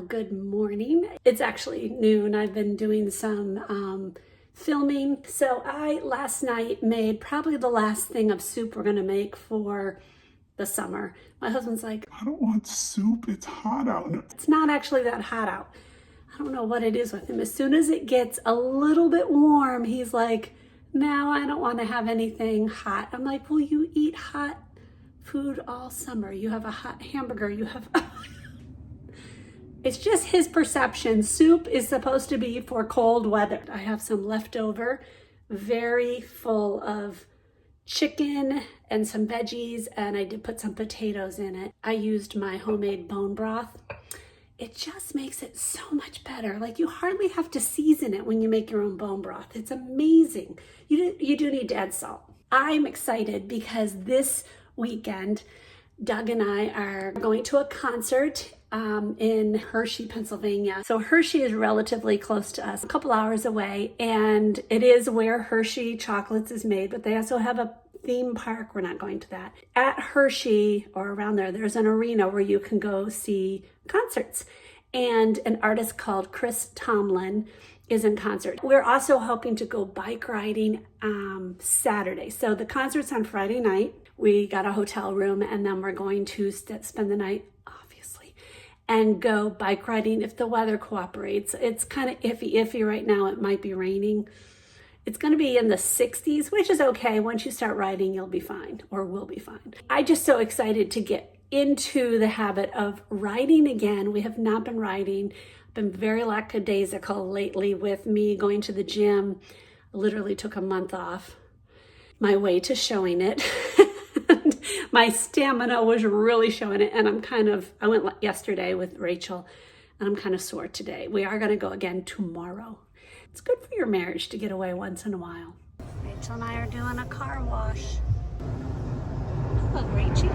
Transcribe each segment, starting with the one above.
Good morning. It's actually noon. I've been doing some filming. So I last night made probably the last thing of soup we're gonna make for the summer. My husband's like, I don't want soup, it's hot out. it's not actually that hot out. I don't know what it is with him. As soon as it gets a little bit warm, he's like, no, I don't want to have anything hot. I'm like, well, you eat hot food all summer. You have a hot hamburger, you have... It's just his perception. Soup is supposed to be for cold weather. I have some leftover, very full of chicken and some veggies, and I did put some potatoes in it. I used my homemade bone broth. It just makes it so much better. Like, you hardly have to season it when you make your own bone broth. It's amazing. You do need to add salt. I'm excited because this weekend, Doug and I are going to a concert in Hershey, Pennsylvania. So Hershey is relatively close to us, a couple hours away, and it is where Hershey chocolates is made, but they also have a theme park. We're not going to that. At Hershey or around there, there's an arena where you can go see concerts, and an artist called Chris Tomlin is in concert. We're also hoping to go bike riding Saturday. So the concert's on Friday night. We got a hotel room, and then we're going to spend the night, obviously, and go bike riding if the weather cooperates. It's kind of iffy right now. It might be raining. It's going to be in the 60s, which is okay. Once you start riding, you'll be fine, or we'll be fine. I'm just so excited to get into the habit of riding again. We have not been riding. I've been very lackadaisical lately with me going to the gym. I literally took a month off my way to showing it. My stamina was really showing it, and I went yesterday with Rachel, and I'm kind of sore today. We are going to go again tomorrow. It's good for your marriage to get away once in a while. Rachel and I are doing a car wash. Hello, Rachel.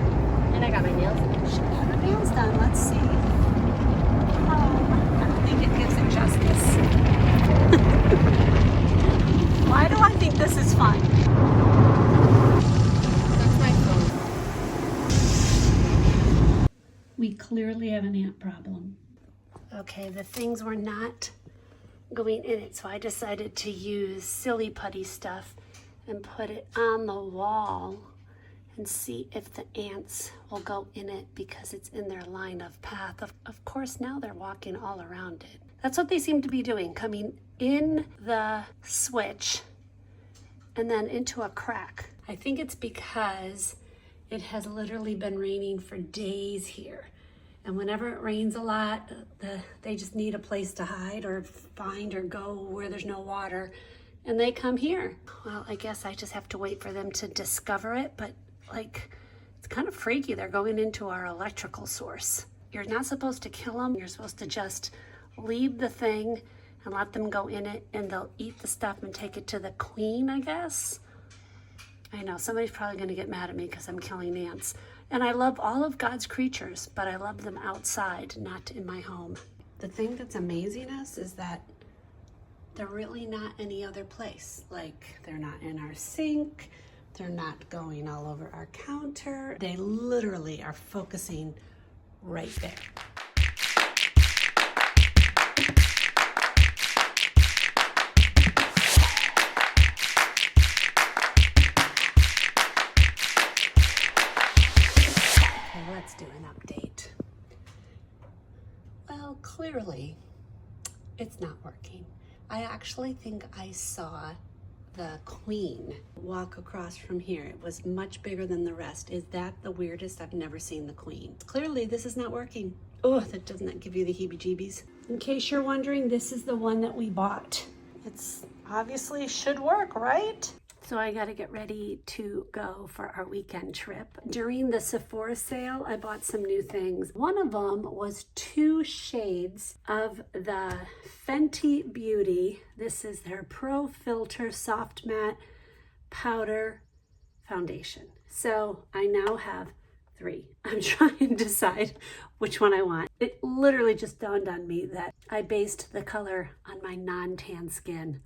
And I got my nails done. She got her nails done. Let's see. Oh, I don't think it gives it justice. Why do I think this is fun? That's my phone. We clearly have an ant problem. Okay, the things were not going in it, so I decided to use silly putty stuff and put it on the wall and see if the ants will go in it because it's in their line of path. Of course, now they're walking all around it. That's what they seem to be doing, coming in the switch and then into a crack. I think it's because it has literally been raining for days here. And whenever it rains a lot, they just need a place to hide or find or go where there's no water, and they come here. Well, I guess I just have to wait for them to discover it, but like, it's kind of freaky. They're going into our electrical source. You're not supposed to kill them. You're supposed to just leave the thing and let them go in it, and they'll eat the stuff and take it to the queen, I guess. I know, somebody's probably gonna get mad at me because I'm killing ants. And I love all of God's creatures, but I love them outside, not in my home. The thing that's amazing us is that they're really not any other place. Like, they're not in our sink, they're not going all over our counter. They literally are focusing right there. Let's do an update. Well, clearly it's not working. I actually think I saw the queen walk across from here. It was much bigger than the rest. Is that the weirdest? I've never seen the queen. Clearly this is not working. Oh, that doesn't give you the heebie-jeebies. In case you're wondering, this is the one that we bought. It's obviously should work, right? So I got to get ready to go for our weekend trip. During the Sephora sale, I bought some new things. One of them was 2 shades of the Fenty Beauty. This is their Pro Filter Soft Matte Powder Foundation. So I now have 3. I'm trying to decide which one I want. It literally just dawned on me that I based the color on my non-tan skin.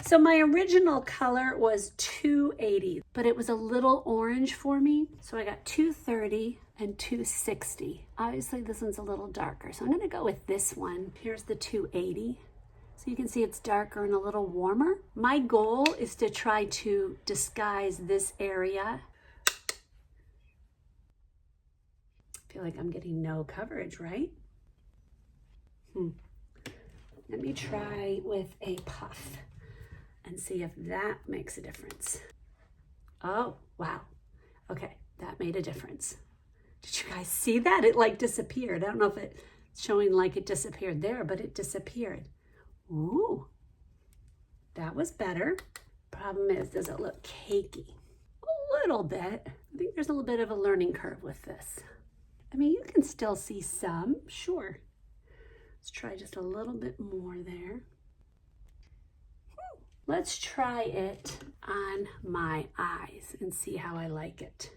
So my original color was 280, but it was a little orange for me. So I got 230 and $2.60. Obviously this one's a little darker, so I'm gonna go with this one. Here's the $2.80. So you can see it's darker and a little warmer. My goal is to try to disguise this area. I feel like I'm getting no coverage, right? Let me try with a puff and see if that makes a difference. Oh, wow. Okay, that made a difference. Did you guys see that? It like disappeared. I don't know if it's showing like it disappeared there, but it disappeared. Ooh, that was better. Problem is, does it look cakey? A little bit. I think there's a little bit of a learning curve with this. I mean, you can still see some, sure. Let's try just a little bit more there. Let's try it on my eyes and see how I like it.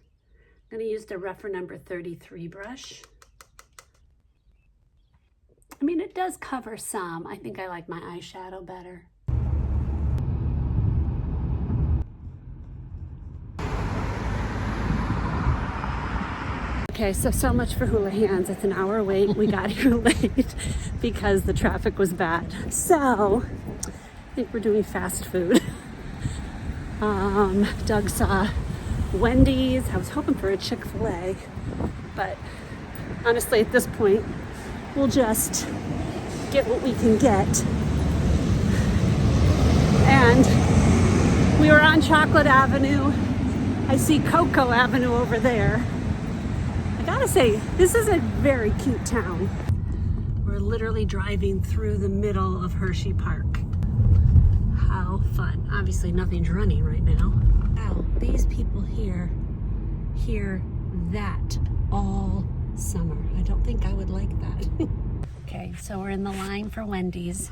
I'm gonna use the Rougher number 33 brush. I mean, it does cover some. I think I like my eyeshadow better. Okay, so much for Hula Hands. It's an hour wait. We got here late because the traffic was bad. So, I think we're doing fast food. Doug saw Wendy's. I was hoping for a Chick-fil-A, but honestly, at this point, we'll just get what we can get. And we were on Chocolate Avenue. I see Cocoa Avenue over there. I gotta say, this is a very cute town. We're literally driving through the middle of Hershey Park. How fun. Obviously nothing's running right now. Wow, these people here hear that all summer. I don't think I would like that. Okay, so we're in the line for Wendy's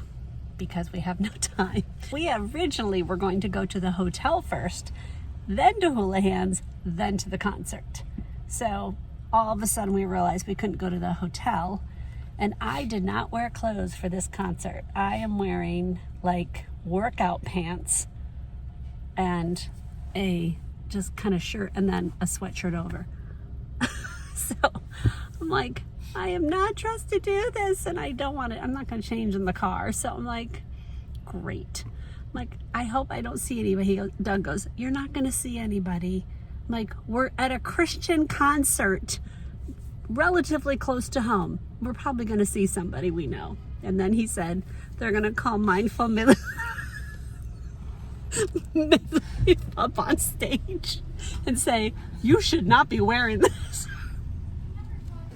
because we have no time. We originally were going to go to the hotel first, then to Hula Hands, then to the concert. So all of a sudden we realized we couldn't go to the hotel, and I did not wear clothes for this concert. I am wearing like workout pants and a just kind of shirt and then a sweatshirt over. So I'm like, I am not dressed to do this, and I don't want it. I'm not going to change in the car. So I'm like, great. I'm like, I hope I don't see anybody. Doug goes, you're not going to see anybody. I'm like, we're at a Christian concert relatively close to home. We're probably going to see somebody we know. And then he said, they're going to call Mindful Midlife up on stage and say, you should not be wearing this.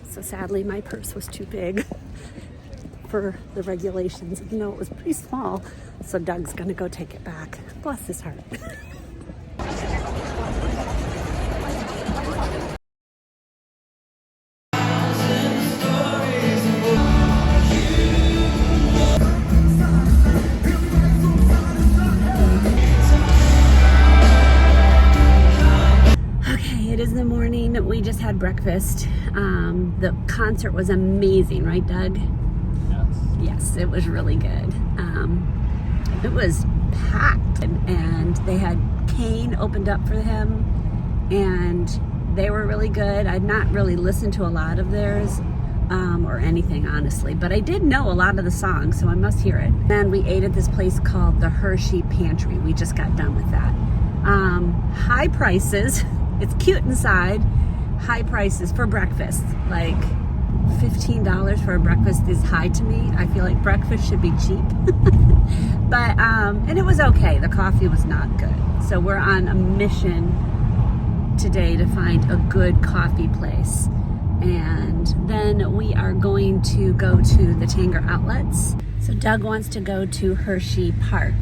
So sadly, my purse was too big for the regulations, even though it was pretty small. So Doug's gonna go take it back. Bless his heart. We just had breakfast. The concert was amazing, right, Doug? Yes. Yes, it was really good. It was packed, and they had Kane opened up for him, and they were really good. I'd not really listened to a lot of theirs or anything, honestly, but I did know a lot of the songs, so I must hear it. Then we ate at this place called the Hershey Pantry. We just got done with that. High prices. It's cute inside. High prices for breakfast. Like $15 for a breakfast is high to me. I feel like breakfast should be cheap. But and it was okay. The coffee was not good. So we're on a mission today to find a good coffee place. And then we are going to go to the Tanger Outlets. So Doug wants to go to Hershey Park,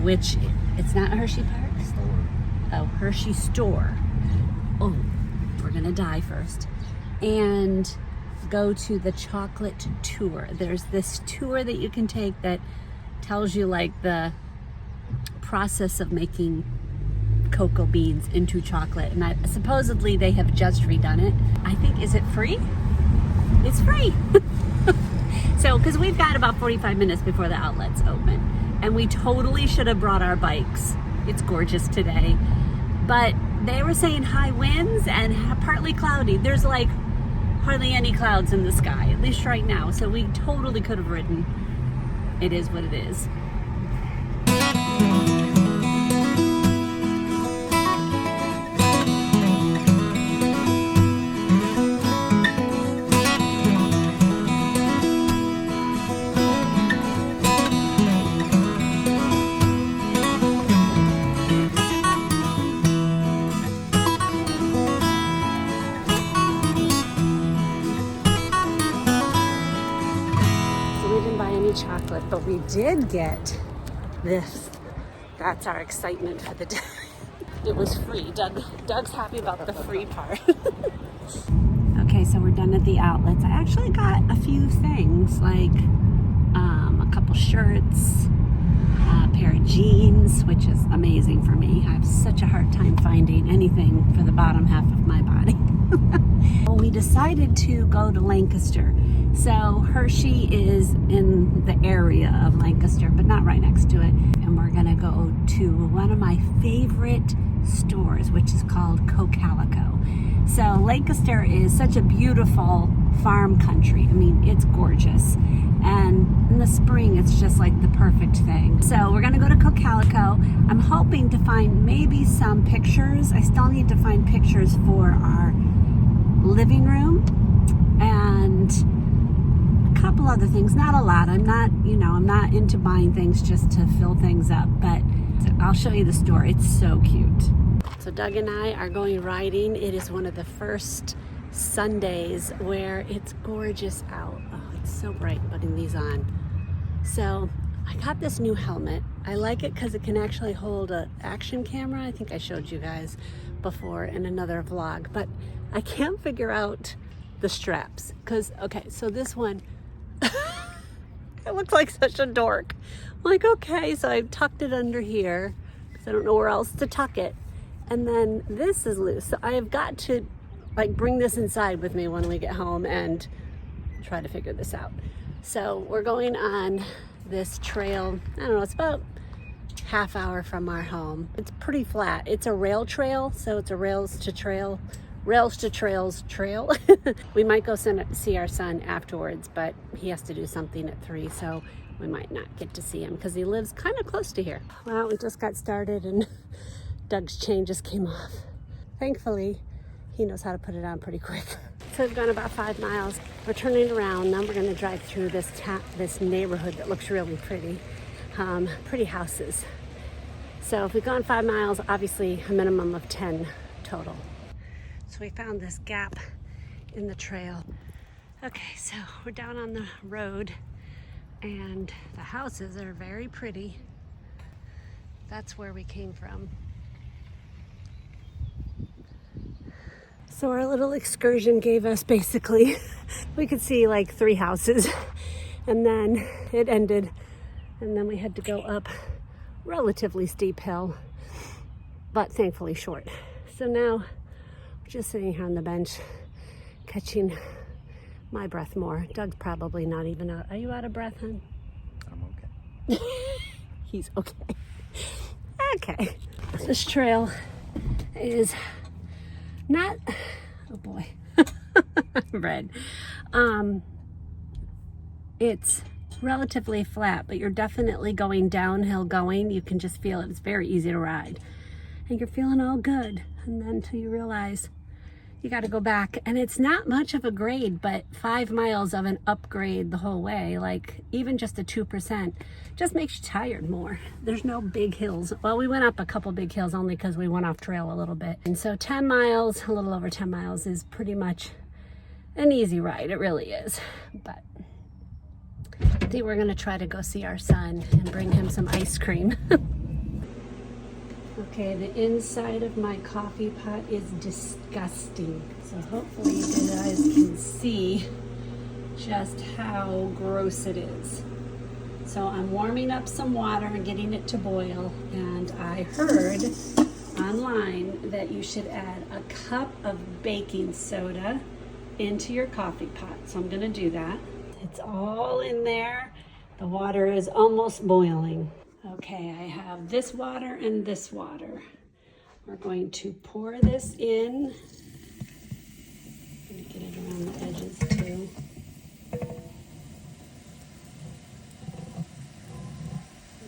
which it's not Hershey Park? Oh, Hershey Store. Oh, we're gonna die first. And go to the chocolate tour. There's this tour that you can take that tells you like the process of making cocoa beans into chocolate. And supposedly they have just redone it. I think, is it free? It's free. So, because we've got about 45 minutes before the outlets open. And we totally should have brought our bikes. It's gorgeous today. But They were saying high winds and partly cloudy. There's like hardly any clouds in the sky, at least right now. So we totally could have ridden. It is what it is. Chocolate, but we did get this. That's our excitement for the day. It was free. Doug's happy about the free part. Okay, so we're done at the outlets. I actually got a few things, like a couple shirts, a pair of jeans, which is amazing for me. I have such a hard time finding anything for the bottom half of my body. Well, we decided to go to Lancaster. So Hershey is in the area of Lancaster, but not right next to it. And we're gonna go to one of my favorite stores, which is called Carafe. So Lancaster is such a beautiful farm country. I mean, it's gorgeous. And in the spring, it's just like the perfect thing. So we're gonna go to Carafe. I'm hoping to find maybe some pictures. I still need to find pictures for our living room and a couple other things, not a lot. I'm not into buying things just to fill things up, but I'll show you the store. It's so cute. So Doug and I are going riding. It is one of the first Sundays where it's gorgeous out. Oh, it's so bright putting these on. So I got this new helmet. I like it because it can actually hold an action camera. I think I showed you guys before in another vlog, but I can't figure out the straps because, okay, so this one, it looks like such a dork. I'm like, okay, so I tucked it under here because I don't know where else to tuck it. And then this is loose. So I have got to like bring this inside with me when we get home and try to figure this out. So we're going on this trail. I don't know, it's about half hour from our home. It's pretty flat. It's a rail trail, so it's a rails to trails trail. We might go see our son afterwards, but he has to do something at 3, so we might not get to see him because he lives kind of close to here. Well, we just got started and Doug's chain just came off. Thankfully, he knows how to put it on pretty quick. So we've gone about 5 miles. We're turning around. Now we're gonna drive through this neighborhood that looks really pretty. Pretty houses. So if we've gone 5 miles, obviously a minimum of 10 total. So we found this gap in the trail. Okay, so we're down on the road and the houses are very pretty. That's where we came from. So our little excursion gave us basically, we could see like 3 houses and then it ended and then we had to go up relatively steep hill, but thankfully short. So now we're just sitting here on the bench, catching my breath more. Doug's probably not even out. Are you out of breath, hon? I'm okay. He's okay. Okay. This trail is not, oh boy, red. It's relatively flat, but you're definitely going downhill going. You can just feel it. It's very easy to ride. And you're feeling all good. And then until you realize you got to go back. And it's not much of a grade, but 5 miles of an upgrade the whole way, like even just a 2%, just makes you tired more. There's no big hills. Well, we went up a couple big hills only because we went off trail a little bit. And so 10 miles, a little over 10 miles is pretty much an easy ride. It really is. But I think we're gonna try to go see our son and bring him some ice cream. Okay, the inside of my coffee pot is disgusting. So hopefully you guys can see just how gross it is. So I'm warming up some water and getting it to boil. And I heard online that you should add a cup of baking soda into your coffee pot. So I'm gonna do that. It's all in there. The water is almost boiling. Okay, I have this water and this water. We're going to pour this in. I'm going to get it around the edges too. I'm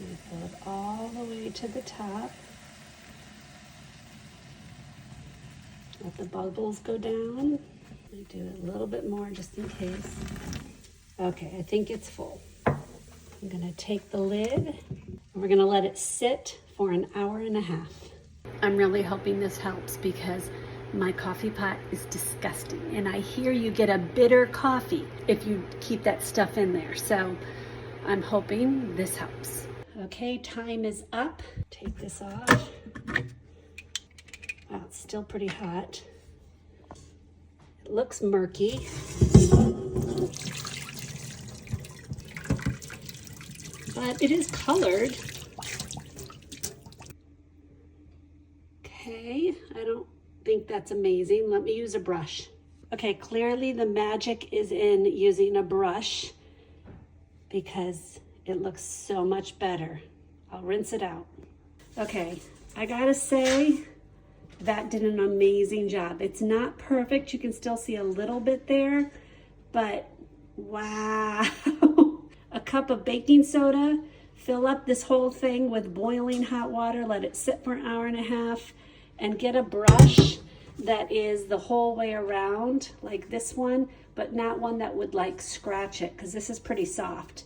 going to fill it all the way to the top. Let the bubbles go down. I do a little bit more just in case. Okay, I think it's full. I'm gonna take the lid and we're gonna let it sit for an hour and a half. I'm really hoping this helps because my coffee pot is disgusting and I hear you get a bitter coffee if you keep that stuff in there. So I'm hoping this helps. Okay, time is up. Take this off. Wow, it's still pretty hot. It looks murky. But it is colored. Okay, I don't think that's amazing. Let me use a brush. Okay, clearly the magic is in using a brush because it looks so much better. I'll rinse it out. Okay, I gotta say, that did an amazing job. It's not perfect. You can still see a little bit there, but wow. A cup of baking soda, fill up this whole thing with boiling hot water, let it sit for an hour and a half, and get a brush that is the whole way around, like this one, but not one that would like scratch it, because this is pretty soft.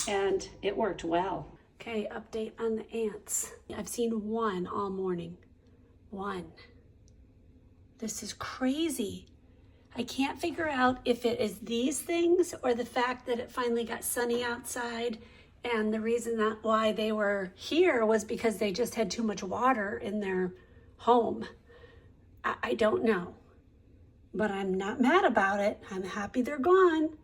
And it worked well. Okay, update on the ants. I've seen one all morning. One. This is crazy. I can't figure out if it is these things or the fact that it finally got sunny outside, and the reason that why they were here was because they just had too much water in their home. I don't know, but I'm not mad about it. I'm happy they're gone.